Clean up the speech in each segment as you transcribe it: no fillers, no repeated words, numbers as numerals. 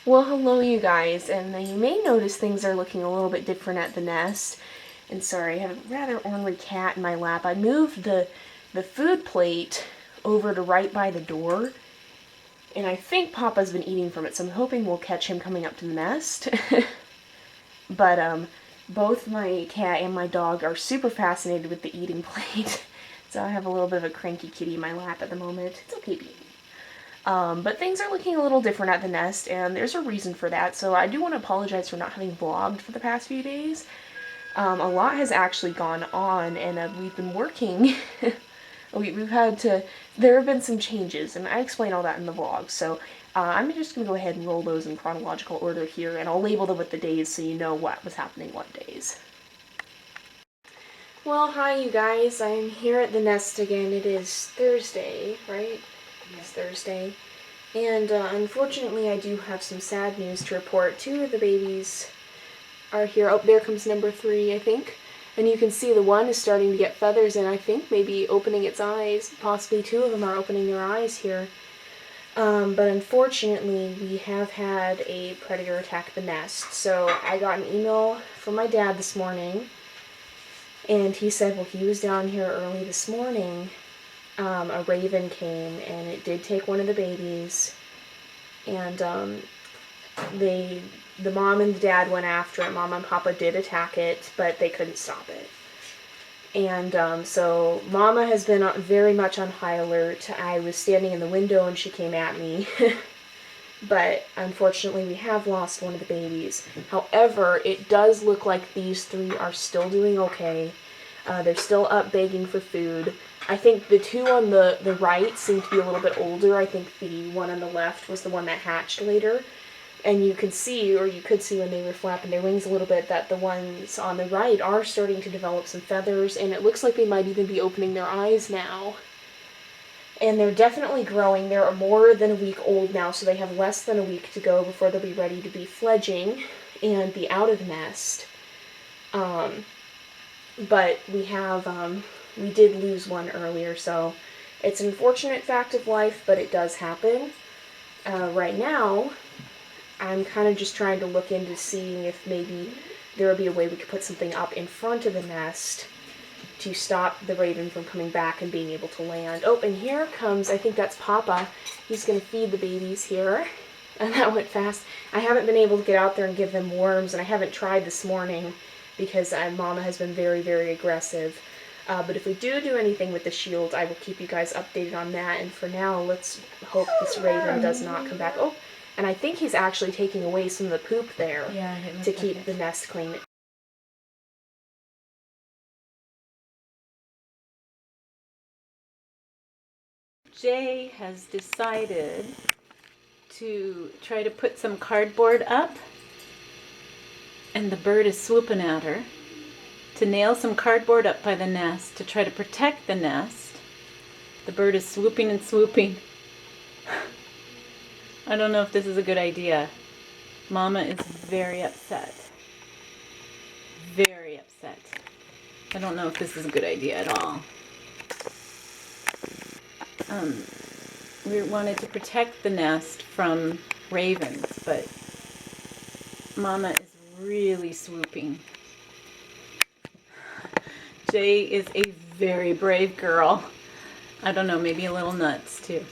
Well, hello you guys, and you may notice things are looking a little bit different at the nest. And sorry, I have a rather ornery cat in my lap. I moved the food plate over to right by the door, and I think Papa's been eating from it, so I'm hoping we'll catch him coming up to the nest. But both my cat and my dog are super fascinated with the eating plate, so I have a little bit of a cranky kitty in my lap at the moment. It's okay, baby. But things are looking a little different at the nest, and there's a reason for that, so I do want to apologize for not having vlogged for the past few days. A lot has actually gone on, and we've been working. There have been some changes, and I explain all that in the vlog, so I'm just going to go ahead and roll those in chronological order here, and I'll label them with the days so you know what was happening what days. Well, hi you guys, I'm here at the nest again. It is Thursday, right? It's Thursday. And unfortunately, I do have some sad news to report. 2 of the babies are here. Oh, there comes number 3, I think. And you can see the one is starting to get feathers and I think maybe opening its eyes. Possibly 2 of them are opening their eyes here. But unfortunately, we have had a predator attack the nest. So I got an email from my dad this morning. And he said, well, he was down here early this morning. A raven came and it did take one of the babies, and the mom and the dad went after it. Mama and Papa did attack it, but they couldn't stop it. And so Mama has been very much on high alert. I was standing in the window and she came at me. But unfortunately we have lost one of the babies. However, it does look like these 3 are still doing okay. They're still up begging for food. I think the 2 on the right seem to be a little bit older. I think the one on the left was the one that hatched later. And you can see, or you could see when they were flapping their wings a little bit, that the ones on the right are starting to develop some feathers, and it looks like they might even be opening their eyes now. And they're definitely growing. They're more than a week old now, so they have less than a week to go before they'll be ready to be fledging and be out of the nest. But we did lose one earlier, so it's an unfortunate fact of life, but it does happen. Right now, I'm kind of just trying to look into seeing if maybe there would be a way we could put something up in front of the nest to stop the raven from coming back and being able to land. Oh, and here comes, I think that's Papa. He's going to feed the babies here. And that went fast. I haven't been able to get out there and give them worms, and I haven't tried this morning because Mama has been very, very aggressive. But if we do anything with the shield, I will keep you guys updated on that. And for now, let's hope this raven does not come back. Oh, and I think he's actually taking away some of the poop there to keep the nest clean. Jay has decided to try to put some cardboard up, and the bird is swooping at her, to nail some cardboard up by the nest to try to protect the nest. The bird is swooping and swooping. I don't know if this is a good idea. Mama is very upset. Very upset. I don't know if this is a good idea at all. We wanted to protect the nest from ravens, but Mama is really swooping. Jay is a very brave girl. I don't know, maybe a little nuts too.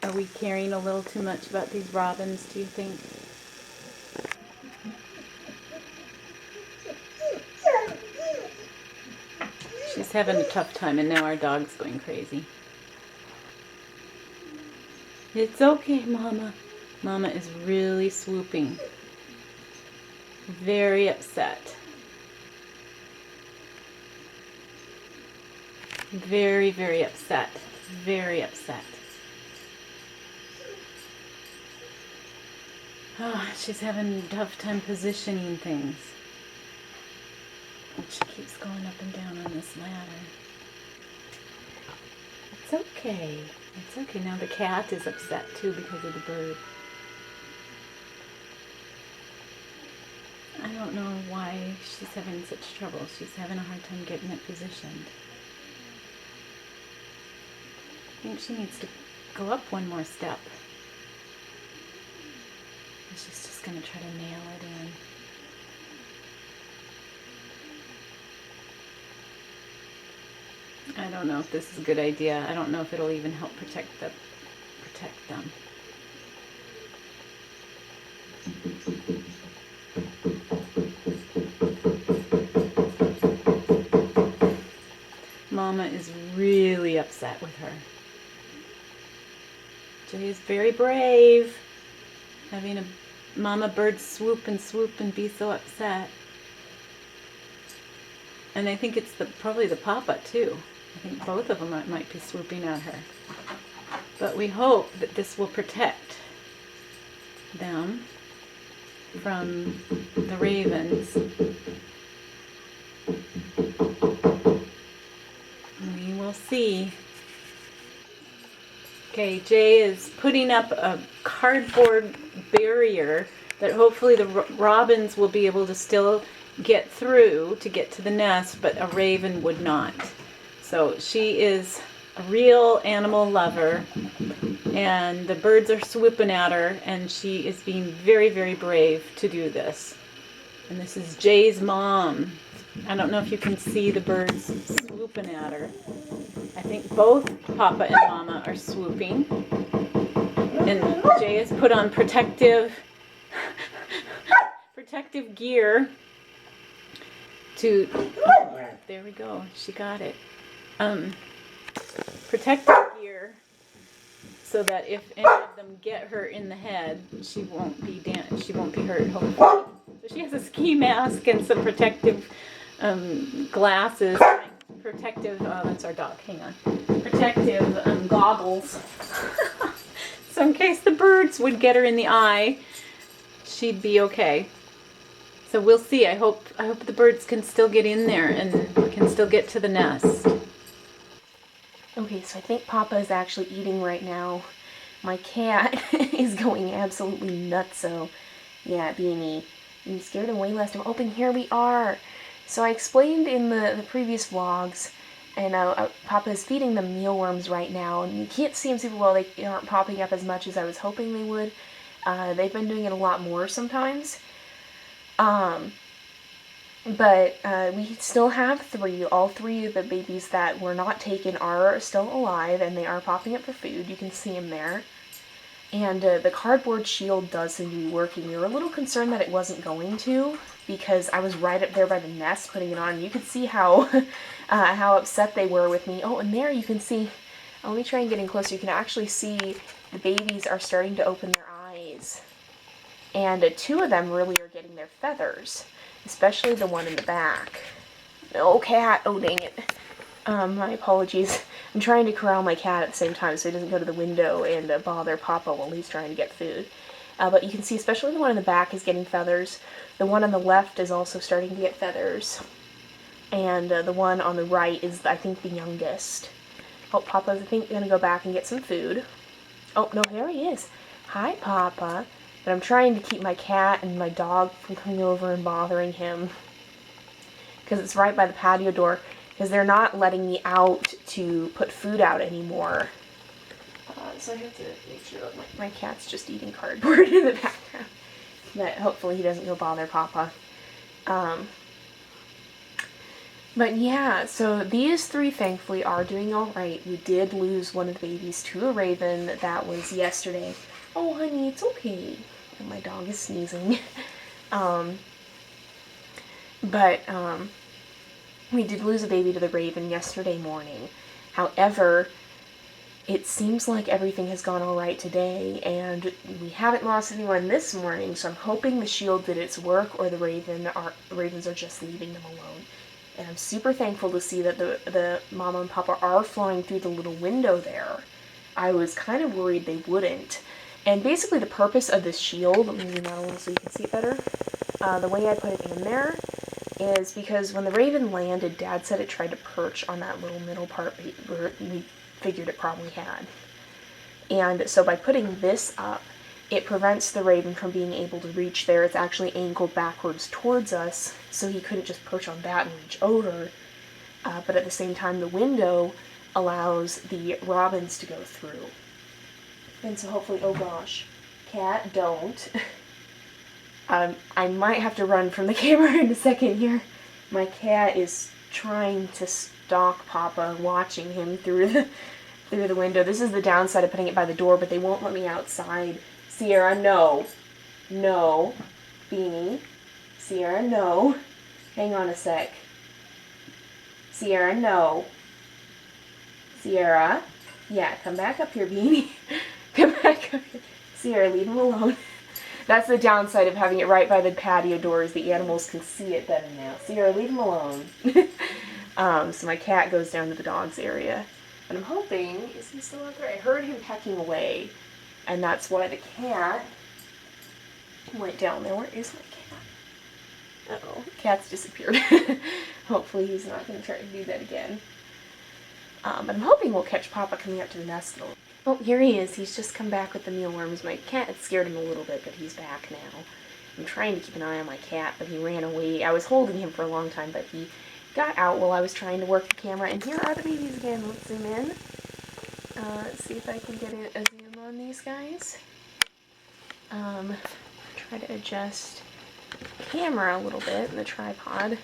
Are we caring a little too much about these robins, do you think? She's having a tough time, and now our dog's going crazy. It's okay, Mama. Mama is really swooping. Very upset. Very, very upset. Very upset. Oh, she's having a tough time positioning things. And she keeps going up and down on this ladder. It's okay. It's okay. Now the cat is upset too because of the bird. I don't know why she's having such trouble. She's having a hard time getting it positioned. I think she needs to go up one more step. She's just going to try to nail it in. I don't know if this is a good idea. I don't know if it'll even help protect them. Mama is really upset with her. Jay is very brave, having a mama bird swoop and be so upset. And I think it's probably the papa too. I think both of them might be swooping at her. But we hope that this will protect them from the ravens. We will see. Okay, Jay is putting up a cardboard barrier that hopefully the robins will be able to still get through to get to the nest, but a raven would not. So she is a real animal lover, and the birds are swooping at her, and she is being very, very brave to do this. And this is Jay's mom. I don't know if you can see the birds swooping at her. I think both Papa and Mama are swooping. And Jay has put on protective gear to, there we go, she got it. Protective gear so that if any of them get her in the head, she won't be hurt, hopefully. So she has a ski mask and some protective glasses, that's our dog, hang on, protective goggles. So in case the birds would get her in the eye, she'd be okay. So we'll see. I hope the birds can still get in there and can still get to the nest. Okay, so I think Papa is actually eating right now. My cat is going absolutely nuts, so yeah, Beanie. You scared him away last time. Oh, and here we are. So I explained in the previous vlogs, and Papa is feeding them mealworms right now, and you can't see them super well. They aren't popping up as much as I was hoping they would. They've been doing it a lot more sometimes. But we still have three. All three of the babies that were not taken are still alive, and they are popping up for food. You can see them there. And the cardboard shield does seem to be working. We were a little concerned that it wasn't going to, because I was right up there by the nest putting it on. And you could see how how upset they were with me. Oh, and there you can see, let me try and get in closer. You can actually see the babies are starting to open their eyes. And two of them really are getting their feathers, especially the one in the back. Oh, cat. Oh, dang it. My apologies. I'm trying to corral my cat at the same time so he doesn't go to the window and bother Papa while he's trying to get food. But you can see especially the one in the back is getting feathers. The one on the left is also starting to get feathers. And the one on the right is, I think, the youngest. Oh, Papa's, I think, going to go back and get some food. Oh, no, here he is. Hi, Papa. But I'm trying to keep my cat and my dog from coming over and bothering him, because it's right by the patio door, because they're not letting me out to put food out anymore. So I have to make sure my cat's just eating cardboard in the background. But hopefully he doesn't go bother Papa. But yeah, so these three thankfully are doing alright. We did lose one of the babies to a raven. That was yesterday. Oh, honey, it's okay. And my dog is sneezing. We did lose a baby to the raven yesterday morning. However, it seems like everything has gone alright today, and we haven't lost anyone this morning, so I'm hoping the shield did its work, or the ravens are just leaving them alone. And I'm super thankful to see that the Mama and Papa are flying through the little window there. I was kind of worried they wouldn't. And basically the purpose of this shield, let me zoom out a little so you can see it better, the way I put it in there is because when the raven landed, Dad said it tried to perch on that little middle part where we figured it probably had. And so by putting this up, it prevents the raven from being able to reach there. It's actually angled backwards towards us, so he couldn't just perch on that and reach over. But at the same time, the window allows the robins to go through. And so hopefully, oh gosh, cat, don't. I might have to run from the camera in a second here. My cat is trying to stalk Papa, watching him through the window. This is the downside of putting it by the door, but they won't let me outside. Sierra, no. No. Beanie. Sierra, no. Hang on a sec. Sierra, no. Sierra. Yeah, come back up here, Beanie. Come back up here. Sierra, leave him alone. That's the downside of having it right by the patio doors. The animals can see it better now. Sierra, leave him alone. So my cat goes down to the dogs area. And I'm hoping, is he still out there? I heard him pecking away. And that's why the cat went down there. Where is my cat? Uh-oh, the cat's disappeared. Hopefully he's not going to try to do that again. But I'm hoping we'll catch Papa coming up to the nest. Oh, here he is. He's just come back with the mealworms. My cat had scared him a little bit, but he's back now. I'm trying to keep an eye on my cat, but he ran away. I was holding him for a long time, but he got out while I was trying to work the camera. And here are the babies again. Let's zoom in. Let's see if I can get a zoom on these guys. Try to adjust the camera a little bit in the tripod.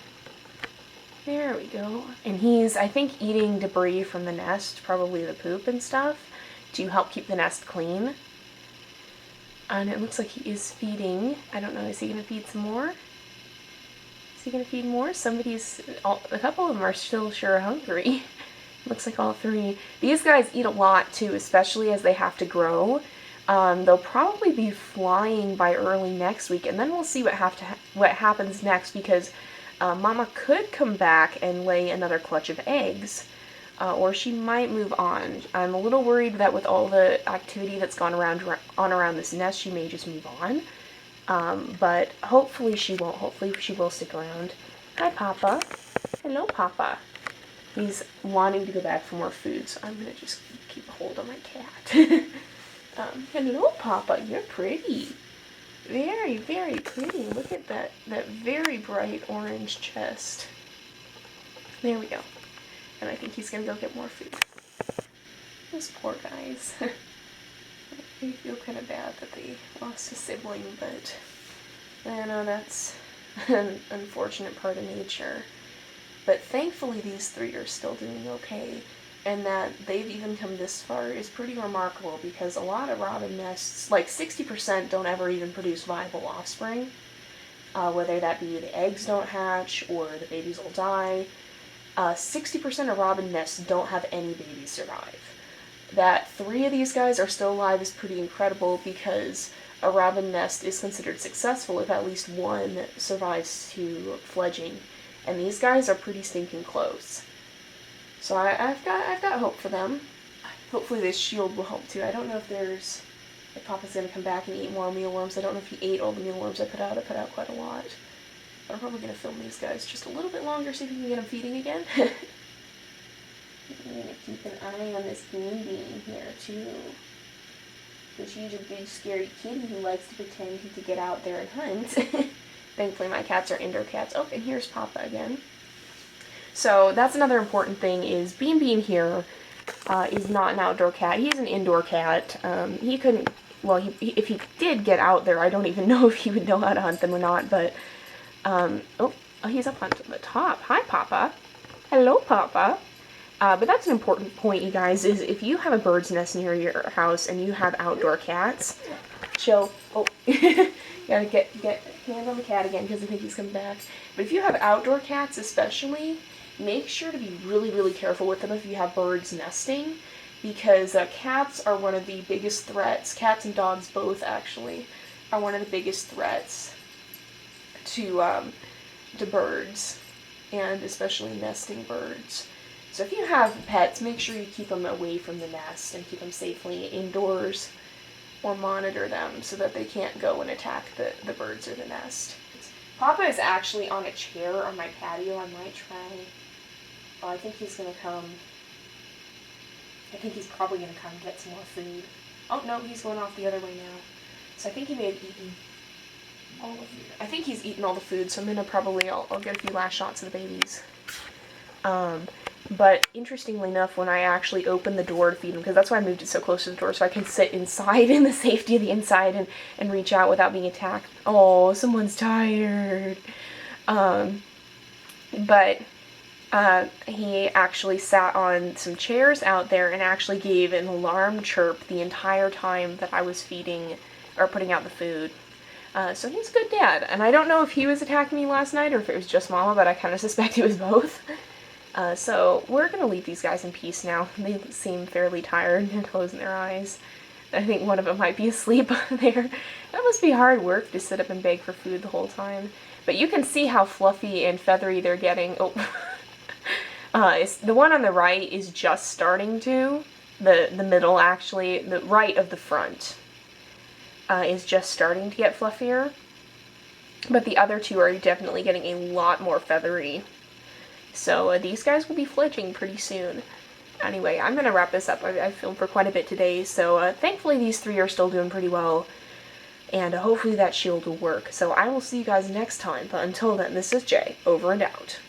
There we go. And he's, I think, eating debris from the nest, probably the poop and stuff, to help keep the nest clean. And it looks like he is feeding. I don't know, is he going to feed some more? Is he going to feed more? A couple of them are still sure hungry. Looks like all three. These guys eat a lot too, especially as they have to grow. They'll probably be flying by early next week, and then we'll see what happens next, because Mama could come back and lay another clutch of eggs, or she might move on. I'm a little worried that with all the activity that's gone around this nest, she may just move on. But hopefully she won't. Hopefully she will stick around. Hi, Papa. Hello, Papa. He's wanting to go back for more food, so I'm going to just keep a hold on my cat. Hello, Papa. You're pretty. Very, very pretty. Look at that very bright orange chest. There we go. And I think he's going to go get more food. Those poor guys. I feel kind of bad that they lost a sibling, but I know that's an unfortunate part of nature. But thankfully these three are still doing okay, and that they've even come this far is pretty remarkable, because a lot of robin nests, like 60%, don't ever even produce viable offspring, whether that be the eggs don't hatch or the babies will die. 60% of robin nests don't have any babies survive. That 3 of these guys are still alive is pretty incredible, because a robin nest is considered successful if at least 1 survives to fledging. And these guys are pretty stinking close. So I've got hope for them. Hopefully this shield will help too. I don't know if Papa's gonna come back and eat more mealworms. I don't know if he ate all the mealworms I put out. I put out quite a lot. But I'm probably gonna film these guys just a little bit longer, see if we can get them feeding again. I'm gonna keep an eye on this bean here too. Because she's a big scary kitty who likes to pretend to get out there and hunt. Thankfully my cats are indoor cats. Oh, and here's Papa again. So that's another important thing, is Bean here is not an outdoor cat. He's an indoor cat. He couldn't, well, if he did get out there, I don't even know if he would know how to hunt them or not, but, oh, he's up on the top. Hi, Papa. Hello, Papa. But that's an important point, you guys, is if you have a bird's nest near your house and you have outdoor cats, chill. Oh, gotta get hand on the cat again because I think he's coming back. But if you have outdoor cats especially, make sure to be really, really careful with them if you have birds nesting, because cats are one of the biggest threats. Cats and dogs both, actually, are one of the biggest threats to birds, and especially nesting birds. So if you have pets, make sure you keep them away from the nest and keep them safely indoors, or monitor them so that they can't go and attack the birds or the nest. Papa is actually on a chair on my patio. I might try. Oh, I think he's gonna come. I think he's probably gonna come get some more food. Oh no, he's going off the other way now. So I think he may have eaten all of it. I think he's eaten all the food, so I'm gonna probably, I'll get a few last shots of the babies. But interestingly enough, when I actually opened the door to feed them, because that's why I moved it so close to the door, so I can sit inside in the safety of the inside and reach out without being attacked. Oh, someone's tired. But he actually sat on some chairs out there and actually gave an alarm chirp the entire time that I was feeding or putting out the food. So he's a good dad. And I don't know if he was attacking me last night or if it was just Mama, but I kind of suspect it was both. So we're going to leave these guys in peace now. They seem fairly tired and closing their eyes. I think one of them might be asleep there. That must be hard work to sit up and beg for food the whole time. But you can see how fluffy and feathery they're getting. Oh, the one on the right is just starting to. The middle, actually, the right of the front is just starting to get fluffier. But the other two are definitely getting a lot more feathery. So these guys will be fledging pretty soon. Anyway, I'm going to wrap this up. I've filmed for quite a bit today, so thankfully these three are still doing pretty well. And hopefully that shield will work. So I will see you guys next time, but until then, this is Jay, over and out.